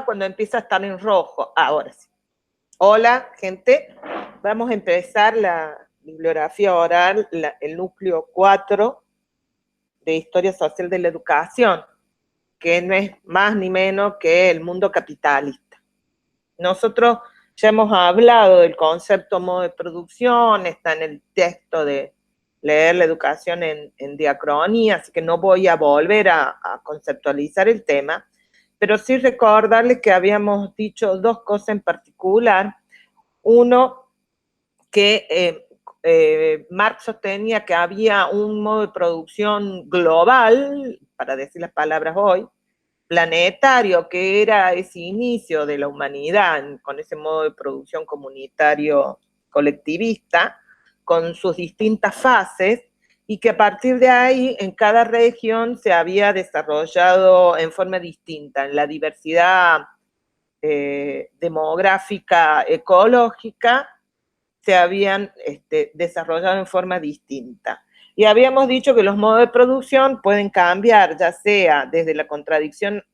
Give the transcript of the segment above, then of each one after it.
cuando empieza a estar en rojo. Ahora sí. Hola, gente. Vamos a empezar la bibliografía oral, el núcleo 4 de Historia Social de la Educación, que no es más ni menos que el mundo capitalista. Nosotros ya hemos hablado del concepto modo de producción, está en el texto de leer la educación en diacronía, así que no voy a volver a conceptualizar el tema, pero sí recordarles que habíamos dicho dos cosas en particular. Uno, que Marx sostenía que había un modo de producción global, para decir las palabras hoy, planetario, que era ese inicio de la humanidad con ese modo de producción comunitario colectivista, con sus distintas fases, y que a partir de ahí en cada región se había desarrollado en forma distinta, en la diversidad demográfica, ecológica, se habían desarrollado en forma distinta. Y habíamos dicho que los modos de producción pueden cambiar, ya sea desde la contradicción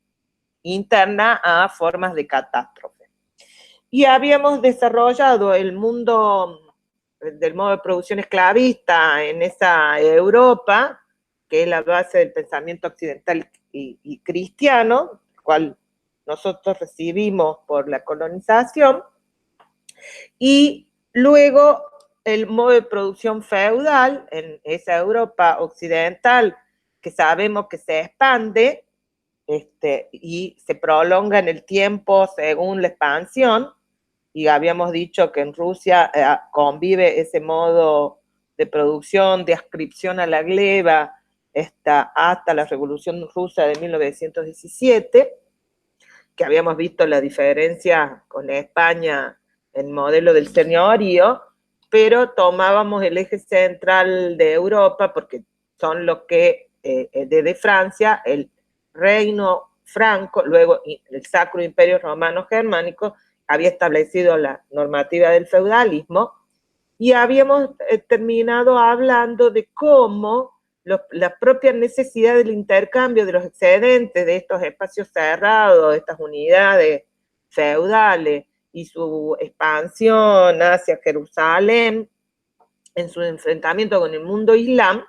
interna a formas de catástrofe. Y habíamos desarrollado el mundo del modo de producción esclavista en esa Europa, que es la base del pensamiento occidental y cristiano, cual nosotros recibimos por la colonización, y luego el modo de producción feudal en esa Europa occidental, que sabemos que se expande y se prolonga en el tiempo según la expansión, y habíamos dicho que en Rusia convive ese modo de producción, de adscripción a la gleba, hasta la Revolución Rusa de 1917, que habíamos visto la diferencia con España en modelo del señorío, pero tomábamos el eje central de Europa, porque son los que, desde Francia, el reino franco, luego el Sacro Imperio Romano Germánico, había establecido la normativa del feudalismo, y habíamos terminado hablando de cómo la propia necesidad del intercambio de los excedentes de estos espacios cerrados, de estas unidades feudales, y su expansión hacia Jerusalén, en su enfrentamiento con el mundo islam,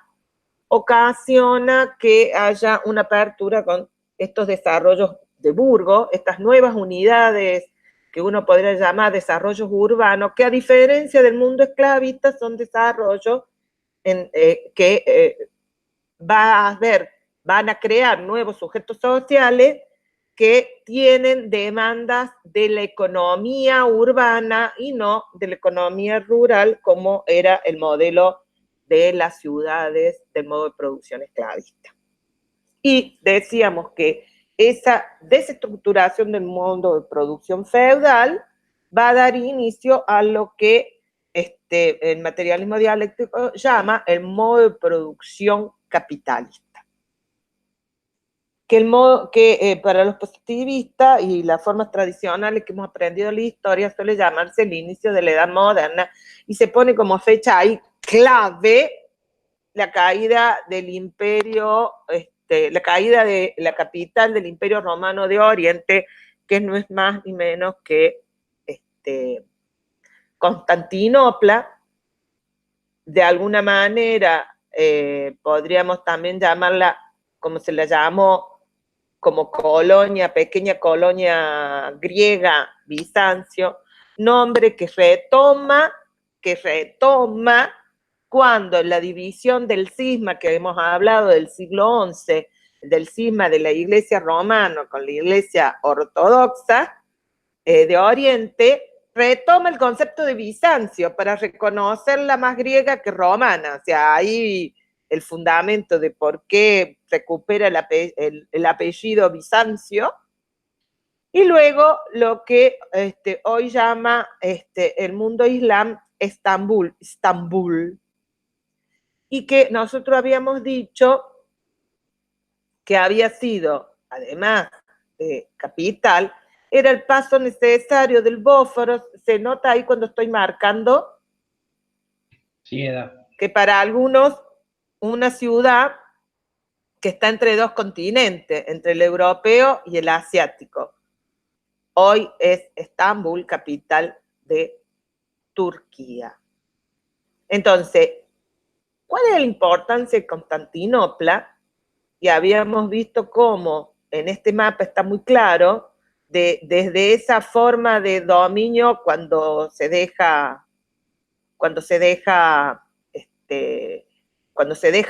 ocasiona que haya una apertura con estos desarrollos de Burgos, estas nuevas unidades que uno podría llamar desarrollos urbanos, que a diferencia del mundo esclavista son desarrollos que van a crear nuevos sujetos sociales que tienen demandas de la economía urbana y no de la economía rural, como era el modelo de las ciudades del modo de producción esclavista. Y decíamos que esa desestructuración del mundo de producción feudal va a dar inicio a lo que el materialismo dialéctico llama el modo de producción capitalista. Que para los positivistas y las formas tradicionales que hemos aprendido en la historia suele llamarse el inicio de la Edad Moderna, y se pone como fecha ahí clave la caída del imperio, la caída de la capital del Imperio Romano de Oriente, que no es más ni menos que Constantinopla. De alguna manera podríamos también llamarla, como se la llamó, como colonia, pequeña colonia griega, Bizancio, nombre que retoma cuando la división del cisma que hemos hablado del siglo XI, del cisma de la Iglesia romana con la Iglesia ortodoxa de Oriente, retoma el concepto de Bizancio para reconocerla más griega que romana. O sea, ahí el fundamento de por qué recupera el apellido Bizancio, y luego lo que hoy llama el mundo islam Estambul, y que nosotros habíamos dicho que había sido, además de capital, era el paso necesario del Bósforo. Se nota ahí cuando estoy marcando, sí, que para algunos una ciudad que está entre dos continentes, entre el europeo y el asiático. Hoy es Estambul, capital de Turquía. Entonces, ¿cuál es la importancia de Constantinopla? Y habíamos visto cómo en este mapa está muy claro, desde esa forma de dominio cuando se deja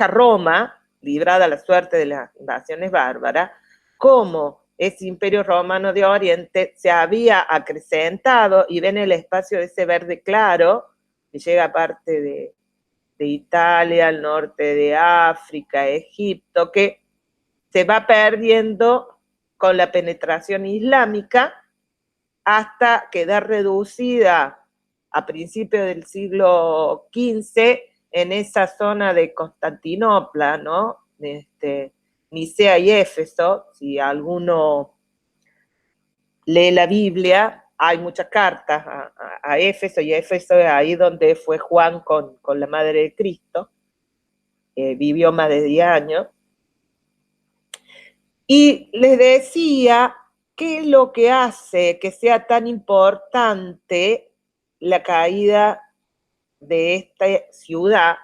Roma, librada a la suerte de las invasiones bárbaras, cómo ese imperio romano de Oriente se había acrecentado y ven el espacio de ese verde claro, que llega a parte de Italia, al norte de África, Egipto, que se va perdiendo con la penetración islámica hasta quedar reducida a principios del siglo XV en esa zona de Constantinopla, ¿no? Nicea y Éfeso, si alguno lee la Biblia, hay muchas cartas a Éfeso, y Éfeso es ahí donde fue Juan con la Madre de Cristo, vivió más de 10 años, y les decía qué es lo que hace que sea tan importante la caída de esta ciudad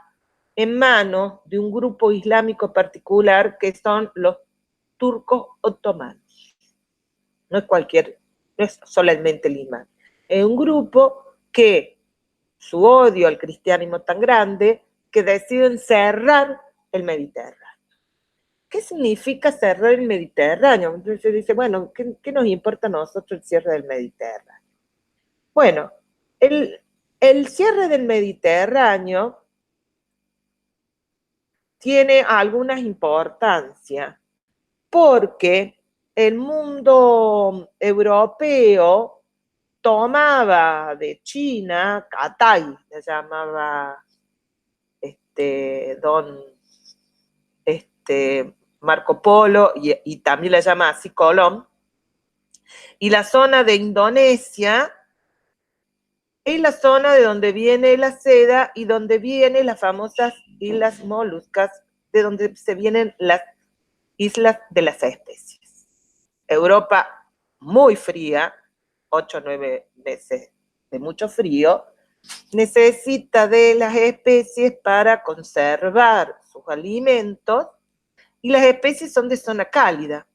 en manos de un grupo islámico particular que son los turcos otomanos. No es solamente el imán. Es un grupo que su odio al cristianismo tan grande que deciden cerrar el Mediterráneo. ¿Qué significa cerrar el Mediterráneo? Entonces dice, bueno, ¿qué nos importa a nosotros el cierre del Mediterráneo? Bueno, el cierre del Mediterráneo tiene algunas importancias porque el mundo europeo tomaba de China, Catay, le llamaba Marco Polo, y también la llama así Colón, y la zona de Indonesia es la zona de donde viene la seda y donde vienen las famosas islas Molucas, de donde se vienen las islas de las especies. Europa muy fría, 8 o 9 meses de mucho frío, necesita de las especies para conservar sus alimentos, y las especies son de zona cálida.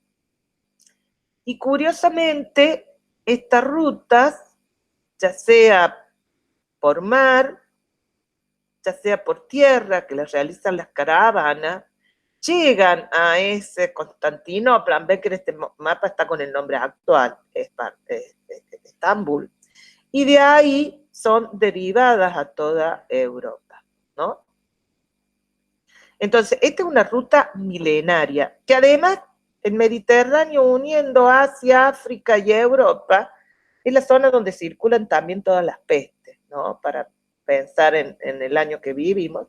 Y curiosamente, estas rutas, ya sea por mar, ya sea por tierra, que las realizan las caravanas, llegan a ese Constantinopla. Ven que en este mapa está con el nombre actual, Estambul, y de ahí son derivadas a toda Europa, ¿no? Entonces, esta es una ruta milenaria, que además el Mediterráneo uniendo Asia, África y Europa, es la zona donde circulan también todas las pestes, ¿no? Para pensar en el año que vivimos.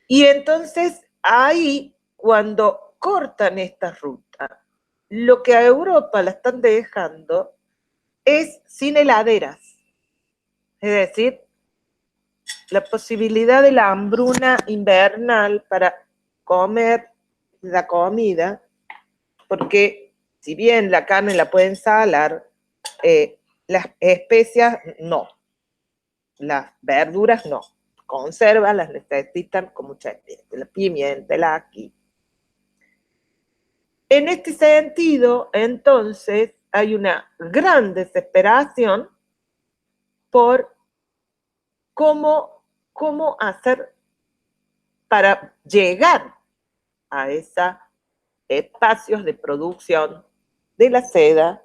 Y entonces, ahí, cuando cortan esta ruta, lo que a Europa la están dejando es sin heladeras. Es decir, la posibilidad de la hambruna invernal para comer la comida, porque si bien la carne la pueden salar, las especias no, las verduras no, conservas las necesitan con mucha especie, la pimienta, el ají. En este sentido, entonces, hay una gran desesperación por cómo hacer para llegar a esos espacios de producción de la seda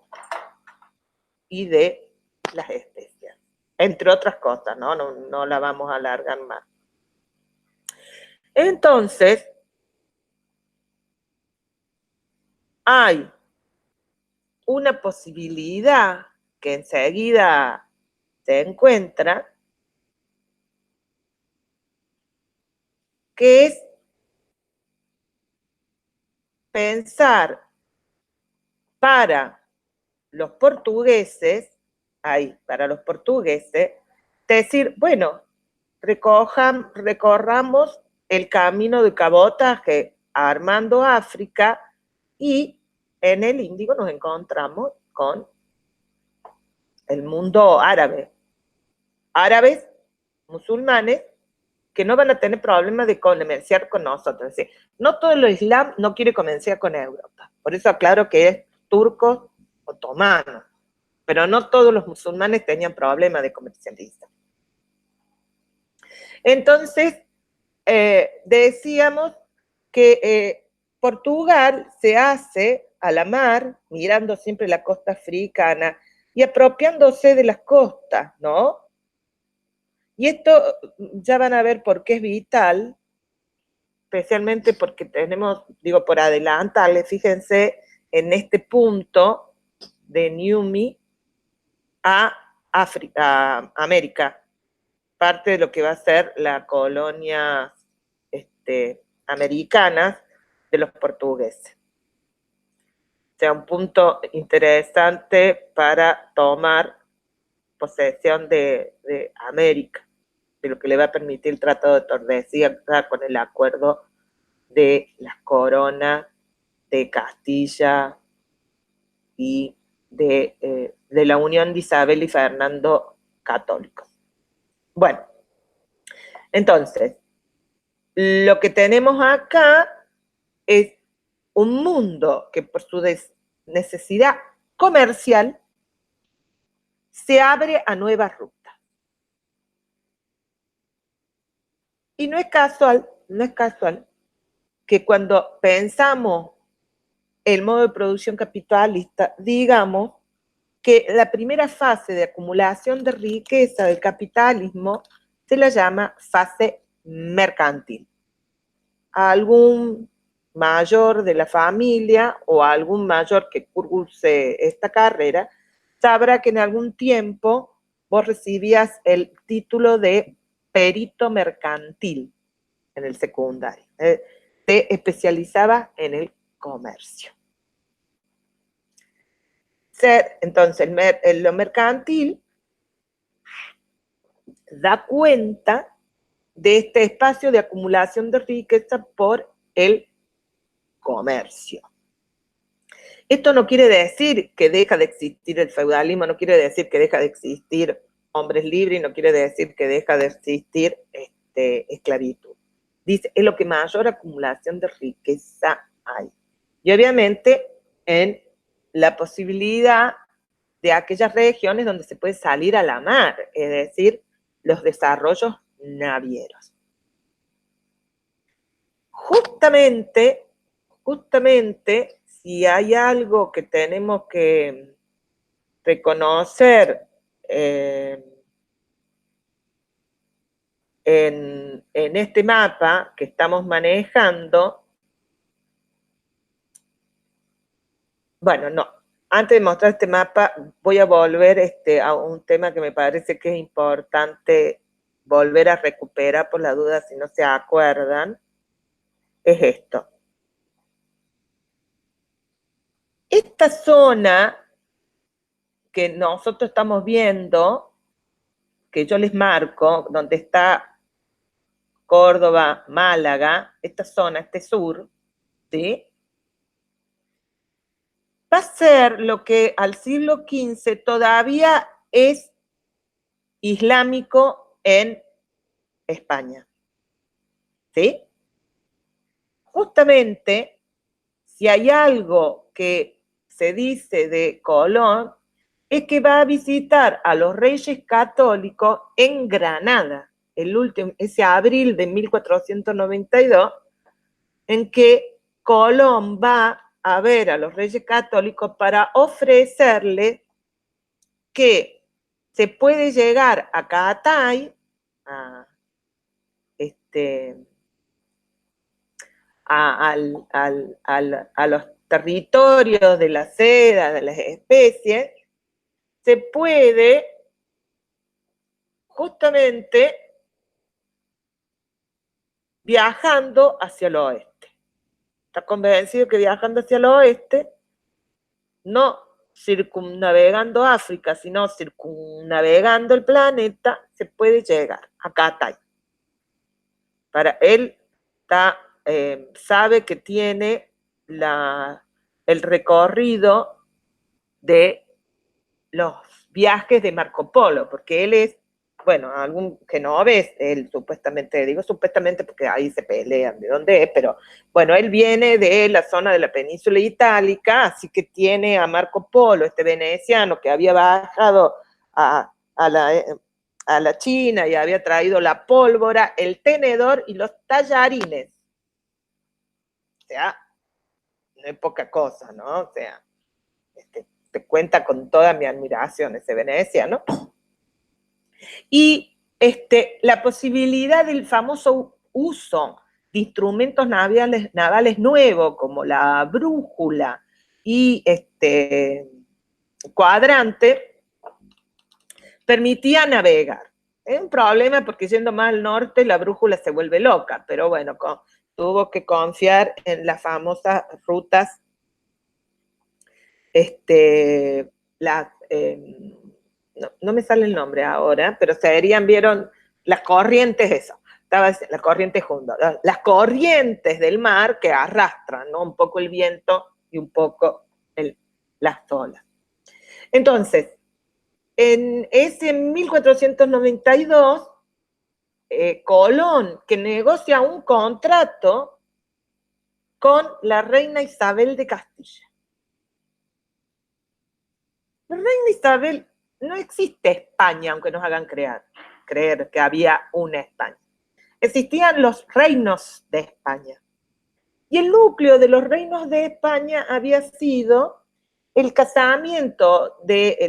y de las especias, entre otras cosas, ¿no? No la vamos a alargar más. Entonces, hay una posibilidad que enseguida se encuentra, que es pensar para los portugueses, decir, bueno, recorramos el camino de cabotaje armando África y en el Índico nos encontramos con el mundo árabe. Árabes, musulmanes, que no van a tener problemas de comerciar con nosotros. Es decir, no todo el Islam no quiere comerciar con Europa. Por eso aclaro que es turco otomano. Pero no todos los musulmanes tenían problemas de comercializar. Entonces, decíamos que Portugal se hace a la mar, mirando siempre la costa africana y apropiándose de las costas, ¿no? Y esto ya van a ver por qué es vital, especialmente porque tenemos, digo, por adelantarle, fíjense en este punto de Niumi a África, a América, parte de lo que va a ser la colonia americanas de los portugueses. O sea, un punto interesante para tomar posesión de América, de lo que le va a permitir el Tratado de Tordesillas con el acuerdo de las coronas de Castilla y de la unión de Isabel y Fernando católicos. Bueno, entonces, lo que tenemos acá es un mundo que por su necesidad comercial se abre a nuevas rutas. Y no es casual que cuando pensamos el modo de producción capitalista, digamos que la primera fase de acumulación de riqueza del capitalismo se la llama fase mercantil. A algún mayor de la familia o a algún mayor que curse esta carrera, sabrá que en algún tiempo vos recibías el título de perito mercantil en el secundario. Te especializaba en el comercio. Entonces, lo mercantil da cuenta de este espacio de acumulación de riqueza por el comercio. Esto no quiere decir que deja de existir el feudalismo, no quiere decir que deja de existir hombres libres, no quiere decir que deja de existir esclavitud. Dice, es lo que mayor acumulación de riqueza hay. Y obviamente en la posibilidad de aquellas regiones donde se puede salir a la mar, es decir, los desarrollos navieros. Justamente, si hay algo que tenemos que reconocer en este mapa que estamos manejando, bueno, no, antes de mostrar este mapa voy a volver a un tema que me parece que es importante volver a recuperar por la duda si no se acuerdan, es esto. Esta zona que nosotros estamos viendo, que yo les marco, donde está Córdoba, Málaga, esta zona, este sur, ¿sí? Va a ser lo que al siglo XV todavía es islámico en España, ¿sí? Justamente, si hay algo que se dice de Colón, es que va a visitar a los reyes católicos en Granada, ese abril de 1492, en que Colón va a ver a los reyes católicos para ofrecerle que se puede llegar a Caatay, a los territorios de la seda, de las especies, se puede justamente viajando hacia el oeste. Está convencido que viajando hacia el oeste, no circunnavegando África, sino circunnavegando el planeta, se puede llegar a Caatay. Para él sabe que tiene el recorrido de los viajes de Marco Polo, porque él es, bueno, algún genovés, él supuestamente, digo supuestamente porque ahí se pelean de dónde es, pero bueno, él viene de la zona de la península itálica, así que tiene a Marco Polo, este veneciano que había bajado a la China y había traído la pólvora, el tenedor y los tallarines. O sea, no es poca cosa, ¿no? O sea, te cuenta con toda mi admiración ese veneciano. Y la posibilidad del famoso uso de instrumentos navales nuevos, como la brújula y cuadrante, permitía navegar. Es un problema porque yendo más al norte la brújula se vuelve loca, pero bueno, tuvo que confiar en las famosas rutas, no me sale el nombre ahora, pero vieron las corrientes, eso, las corrientes juntas, las corrientes del mar que arrastran, ¿no? Un poco el viento y un poco las olas. Entonces, en ese 1492, Colón, que negocia un contrato con la reina Isabel de Castilla. La reina Isabel, no existe España, aunque nos hagan creer que había una España. Existían los reinos de España. Y el núcleo de los reinos de España había sido el casamiento de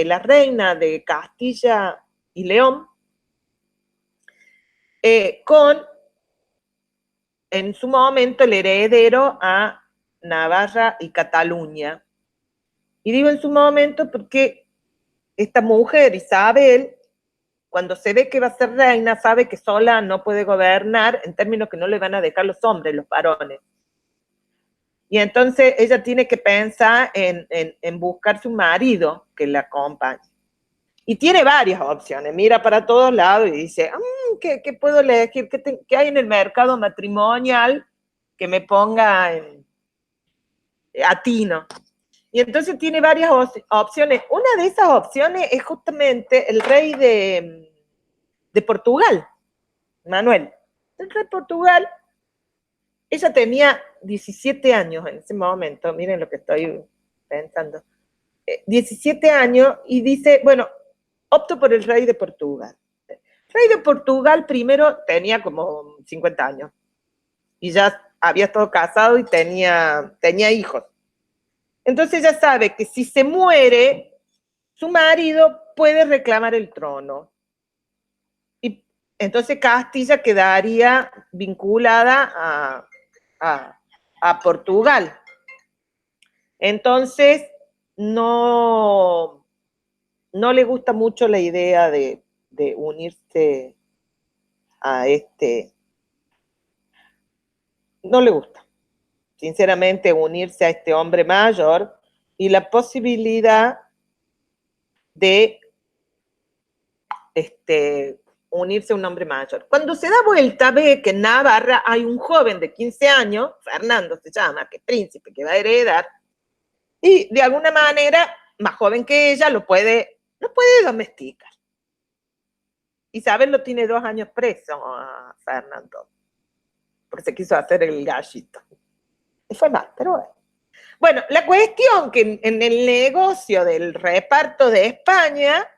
la reina de Castilla y León con, en su momento, el heredero a Navarra y Cataluña. Y digo en su momento porque esta mujer, Isabel, cuando se ve que va a ser reina, sabe que sola no puede gobernar, en términos que no le van a dejar los hombres, los varones. Y entonces ella tiene que pensar en buscarse un marido que la acompañe. Y tiene varias opciones, mira para todos lados y dice, ¿qué puedo elegir? ¿Qué hay en el mercado matrimonial que me ponga a tino? Y entonces tiene varias opciones. Una de esas opciones es justamente el rey de Portugal, Manuel. El rey de Portugal, ella tenía 17 años en ese momento, miren lo que estoy pensando, 17 años, y dice, bueno, opto por el rey de Portugal. El rey de Portugal primero tenía como 50 años, y ya había estado casado y tenía hijos. Entonces ella sabe que si se muere, su marido puede reclamar el trono. Y entonces Castilla quedaría vinculada a Portugal. Entonces, no le gusta mucho la idea de unirse a no le gusta, sinceramente, unirse a este hombre mayor y la posibilidad de unirse a un hombre mayor. Cuando se da vuelta, ve que en Navarra hay un joven de 15 años, Fernando se llama, que es príncipe, que va a heredar, y de alguna manera, más joven que ella, lo puede domesticar. Isabel lo tiene 2 años preso a Fernando, porque se quiso hacer el gallito. Y fue mal, pero bueno. Bueno, la cuestión que en el negocio del reparto de España,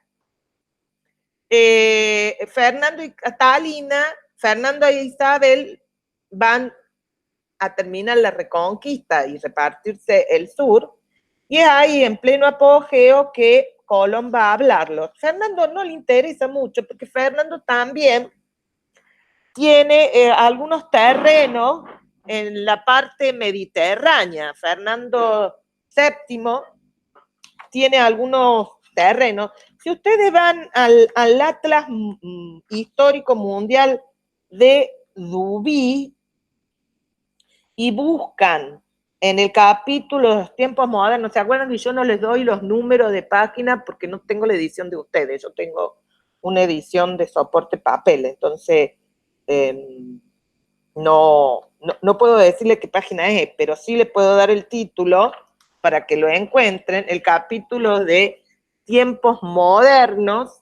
Fernando y Catalina, Fernando e Isabel van a terminar la reconquista y repartirse el sur, y es ahí en pleno apogeo que Colón va a hablarlo. Fernando no le interesa mucho porque Fernando también tiene algunos terrenos en la parte mediterránea. Fernando VII tiene algunos terrenos. Si ustedes van al Atlas Histórico Mundial de Dubí y buscan en el capítulo de los tiempos modernos, ¿se acuerdan que yo no les doy los números de página porque no tengo la edición de ustedes? Yo tengo una edición de soporte papel, entonces no no puedo decirle qué página es, pero sí le puedo dar el título para que lo encuentren, el capítulo de Tiempos Modernos,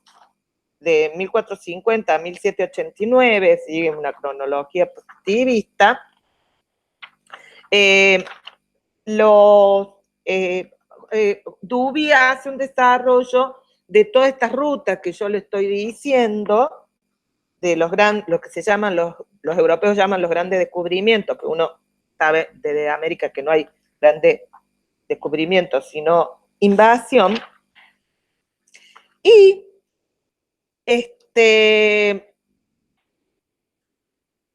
de 1450 a 1789, sigue una cronología positivista. Duby hace un desarrollo de todas estas rutas que yo le estoy diciendo, de lo que se llaman, los europeos llaman los grandes descubrimientos, que uno sabe desde América que no hay grandes descubrimientos, sino invasión. Y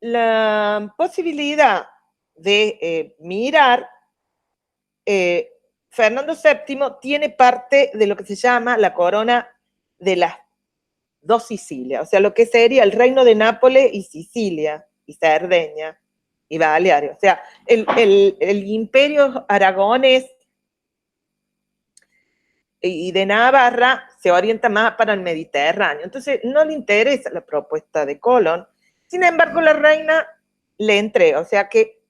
la posibilidad de mirar, Fernando VII tiene parte de lo que se llama la corona de las dos Sicilias, o sea, lo que sería el reino de Nápoles y Sicilia, y Cerdeña, y Baleares. O sea, el imperio aragonés y de Navarra se orienta más para el Mediterráneo. Entonces, no le interesa la propuesta de Colón. Sin embargo, la reina le entrega. O sea que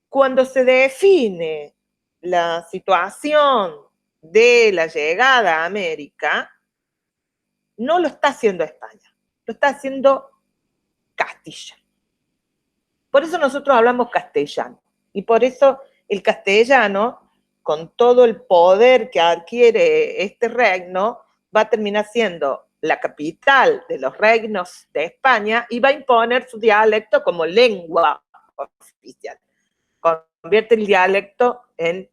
cuando se define la situación de la llegada a América, no lo está haciendo España, lo está haciendo Castilla. Por eso nosotros hablamos castellano. Y por eso el castellano, con todo el poder que adquiere este reino, va a terminar siendo la capital de los reinos de España y va a imponer su dialecto como lengua oficial. Convierte el dialecto en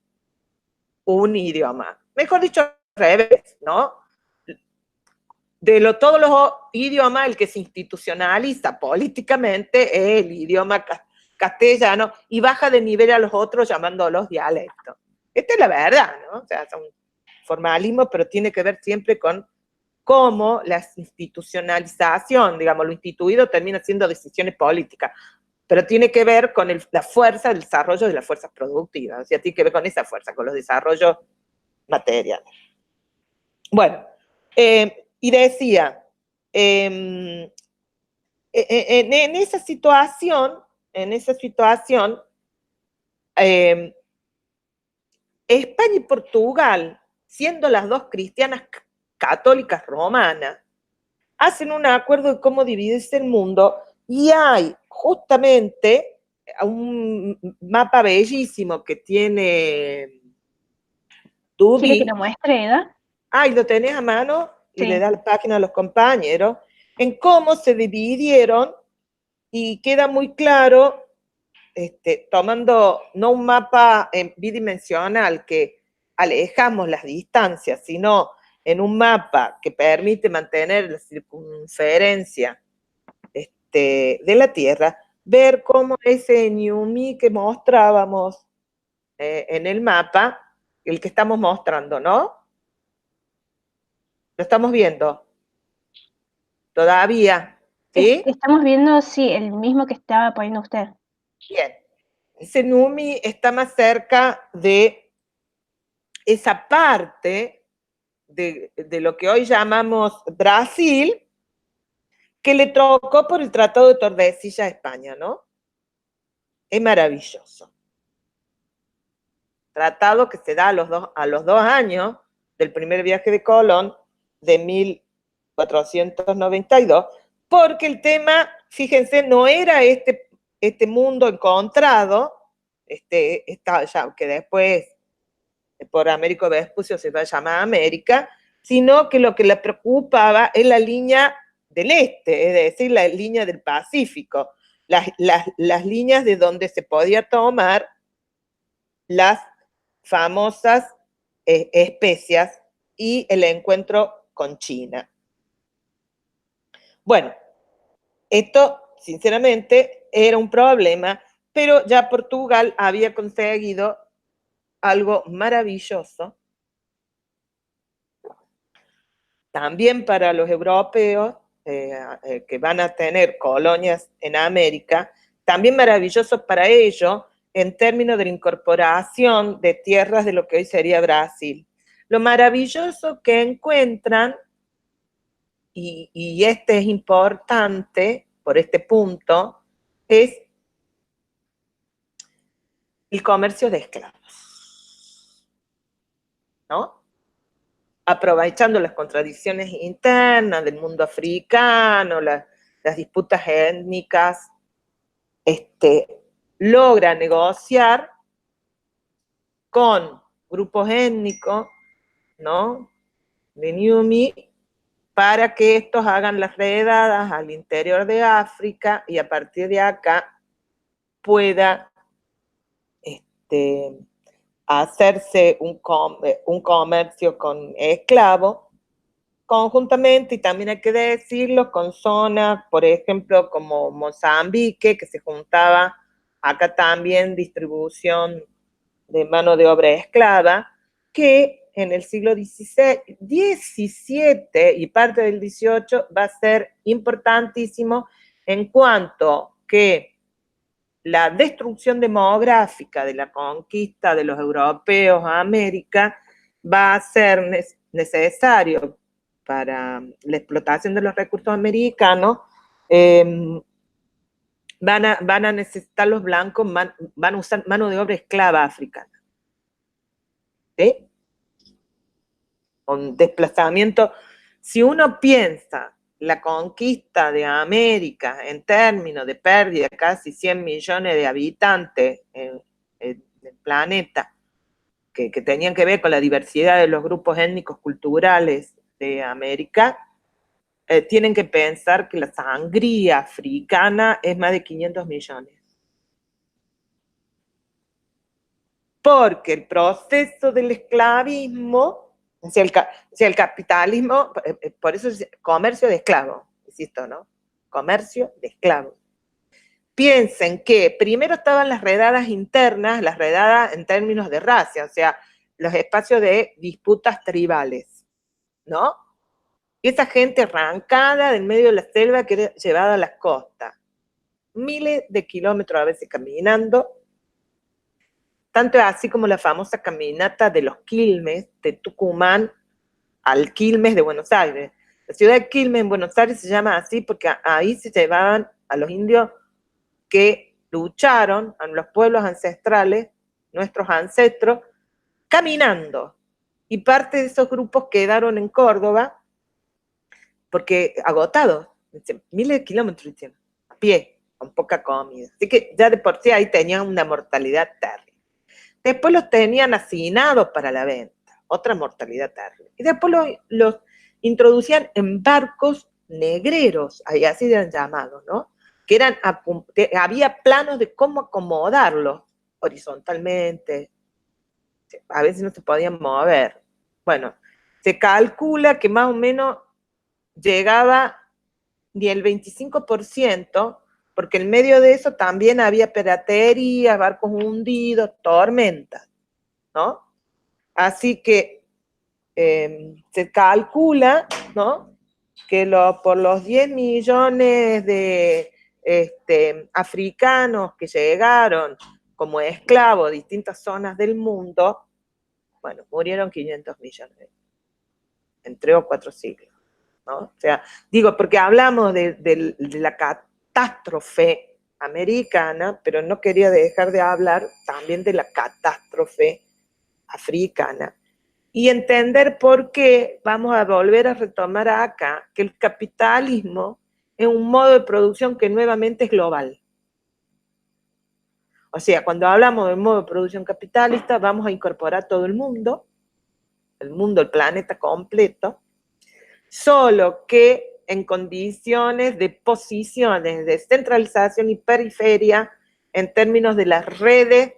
un idioma. Mejor dicho, al revés, ¿no? De todos los idiomas, el que se institucionaliza políticamente es el idioma castellano y baja de nivel a los otros llamándolos dialectos. Esta es la verdad, ¿no? O sea, son formalismo, pero tiene que ver siempre con cómo la institucionalización, digamos, lo instituido termina siendo decisiones políticas, pero tiene que ver con la fuerza, el desarrollo de las fuerzas productivas, o sea, tiene que ver con esa fuerza, con los desarrollos materiales. Bueno, y decía, en esa situación, España y Portugal, siendo las dos cristianas católicas romanas, hacen un acuerdo de cómo dividirse el mundo y hay justamente un mapa bellísimo que tiene ¿Quiere que Duby. lo muestre, Eda? Ah, y lo tenés a mano y Sí. le da la página a los compañeros, en cómo se dividieron y queda muy claro, tomando no un mapa bidimensional que alejamos las distancias, sino en un mapa que permite mantener la circunferencia de la Tierra, ver cómo ese Ñumi que mostrábamos en el mapa, el que estamos mostrando, ¿no? Lo estamos viendo todavía, ¿sí? Estamos viendo, sí, el mismo que estaba poniendo usted. Bien. Ese Numi está más cerca de esa parte de lo que hoy llamamos Brasil, que le tocó por el Tratado de Tordesillas a España, ¿no? Es maravilloso. Tratado que se da a los dos años del primer viaje de Colón, de 1492, porque el tema, fíjense, no era este mundo encontrado, que después por Américo Vespucio se va a llamar América, sino que lo que le preocupaba es la línea del este, es decir, la línea del Pacífico, las líneas de donde se podía tomar las famosas especias y el encuentro con China. Bueno, esto, sinceramente, era un problema, pero ya Portugal había conseguido algo maravilloso, también para los europeos que van a tener colonias en América, también maravilloso para ellos en términos de la incorporación de tierras de lo que hoy sería Brasil. Lo maravilloso que encuentran, y este es importante por este punto, es el comercio de esclavos, ¿no? Aprovechando las contradicciones internas del mundo africano, las disputas étnicas, logra negociar con grupos étnicos, ¿no?, de Niumi, para que estos hagan las redadas al interior de África y a partir de acá pueda hacerse un comercio con esclavos conjuntamente, y también hay que decirlo, con zonas, por ejemplo, como Mozambique, que se juntaba acá también distribución de mano de obra esclava, que en el siglo XVII y parte del XVIII va a ser importantísimo en cuanto que la destrucción demográfica de la conquista de los europeos a América va a ser necesario para la explotación de los recursos americanos. Van a necesitar los blancos, van a usar mano de obra esclava africana. ¿Sí? Con desplazamiento. Si uno piensa la conquista de América en términos de pérdida de casi 100 millones de habitantes en el planeta, que tenían que ver con la diversidad de los grupos étnicos culturales de América, tienen que pensar que la sangría africana es más de 500 millones. Porque el proceso del esclavismo, el capitalismo, por eso es comercio de esclavos, insisto, ¿no? Comercio de esclavos. Piensen que primero estaban las redadas internas, las redadas en términos de raza, o sea, los espacios de disputas tribales, ¿no? Y esa gente arrancada del medio de la selva que era llevada a las costas, miles de kilómetros a veces caminando, tanto así como la famosa caminata de los Quilmes, de Tucumán al Quilmes de Buenos Aires. La ciudad de Quilmes en Buenos Aires se llama así porque ahí se llevaban a los indios que lucharon, a los pueblos ancestrales, nuestros ancestros, caminando. Y parte de esos grupos quedaron en Córdoba porque agotados, miles de kilómetros a pie, con poca comida. Así que ya de por sí ahí tenían una mortalidad terrible. Después los tenían hacinados para la venta, otra mortalidad terrible. Y después los introducían en barcos negreros, ahí así eran llamados, ¿no? Que había planos de cómo acomodarlos horizontalmente, a veces no se podían mover. Bueno, se calcula que más o menos llegaba ni el 25%, porque en medio de eso también había piratería, barcos hundidos, tormentas, ¿no? Así que se calcula, ¿no?, que por los 10 millones de africanos que llegaron como esclavos a distintas zonas del mundo, bueno, murieron 500 millones en 3 o 4 siglos, ¿no? O sea, digo, porque hablamos de la catástrofe americana, pero no quería dejar de hablar también de la catástrofe africana. Y entender por qué vamos a volver a retomar acá que el capitalismo es un modo de producción que nuevamente es global. O sea, cuando hablamos de modo de producción capitalista, vamos a incorporar todo el mundo, el planeta completo, solo que en condiciones de posiciones de centralización y periferia en términos de las redes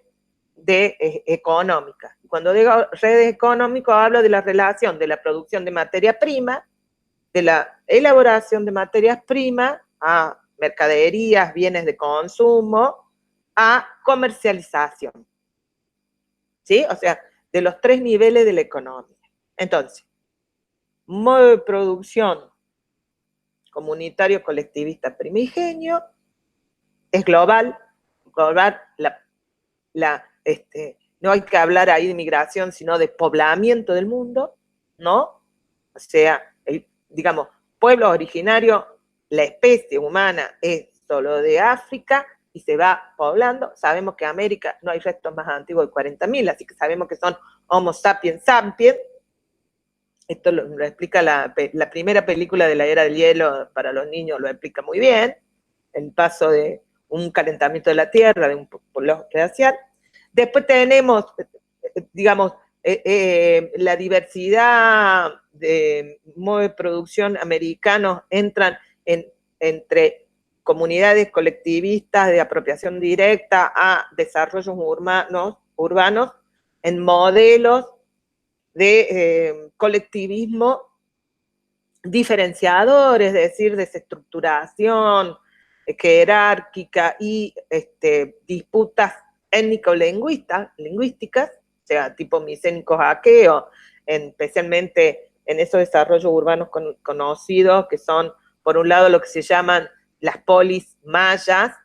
económicas. Cuando digo redes económicas, hablo de la relación de la producción de materia prima, de la elaboración de materias primas a mercaderías, bienes de consumo, a comercialización. ¿Sí? O sea, de los 3 niveles de la economía. Entonces, modo de producción comunitario, colectivista, primigenio, es global, no hay que hablar ahí de migración, sino de poblamiento del mundo, ¿no? O sea, digamos, pueblo originario, la especie humana es solo de África, y se va poblando. Sabemos que en América no hay restos más antiguos de 40.000, así que sabemos que son Homo sapiens sapiens. Esto lo explica la primera película de la Era del Hielo para los niños, lo explica muy bien, el paso de un calentamiento de la Tierra, de un polo glacial. Después tenemos, digamos, la diversidad de modos de producción americanos entran entre comunidades colectivistas de apropiación directa a desarrollos urbanos en modelos de colectivismo diferenciador, es decir, desestructuración jerárquica y disputas étnico-lingüísticas, o sea, tipo micénico-aqueo, especialmente en esos desarrollos urbanos conocidos, que son, por un lado, lo que se llaman las polis mayas,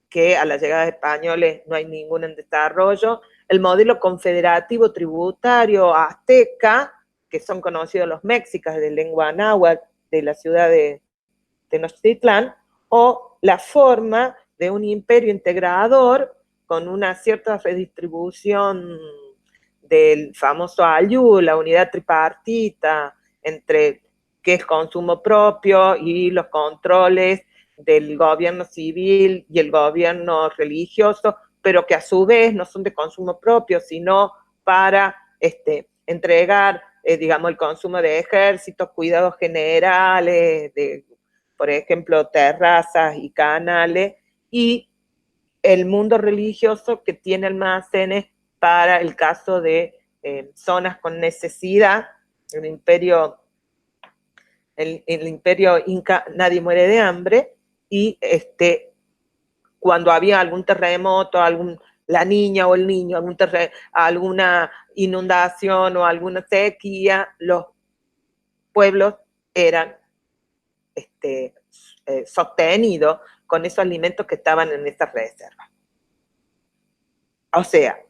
que a la llegada de españoles no hay ningún en desarrollo, el modelo confederativo tributario azteca, que son conocidos los mexicas de lengua náhuatl de la ciudad de Tenochtitlán, o la forma de un imperio integrador con una cierta redistribución del famoso ayú, la unidad tripartita, entre qué es consumo propio y los controles del gobierno civil y el gobierno religioso, pero que a su vez no son de consumo propio, sino para entregar, digamos, el consumo de ejércitos, cuidados generales, de, por ejemplo, terrazas y canales, y el mundo religioso que tiene almacenes para el caso de zonas con necesidad. El imperio inca, nadie muere de hambre, y cuando había algún terremoto, la niña o el niño, alguna inundación o alguna sequía, los pueblos eran sostenidos con esos alimentos que estaban en esas reservas. O sea,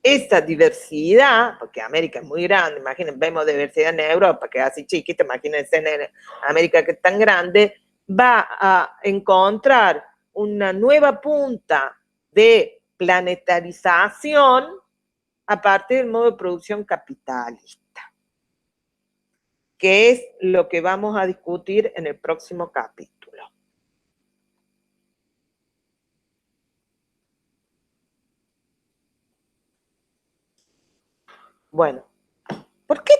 esa diversidad, porque América es muy grande, imagínense, vemos diversidad en Europa, que es así chiquita, imagínense en América que es tan grande, va a encontrar una nueva punta de planetarización a partir del modo de producción capitalista, que es lo que vamos a discutir en el próximo capítulo. Bueno, ¿por qué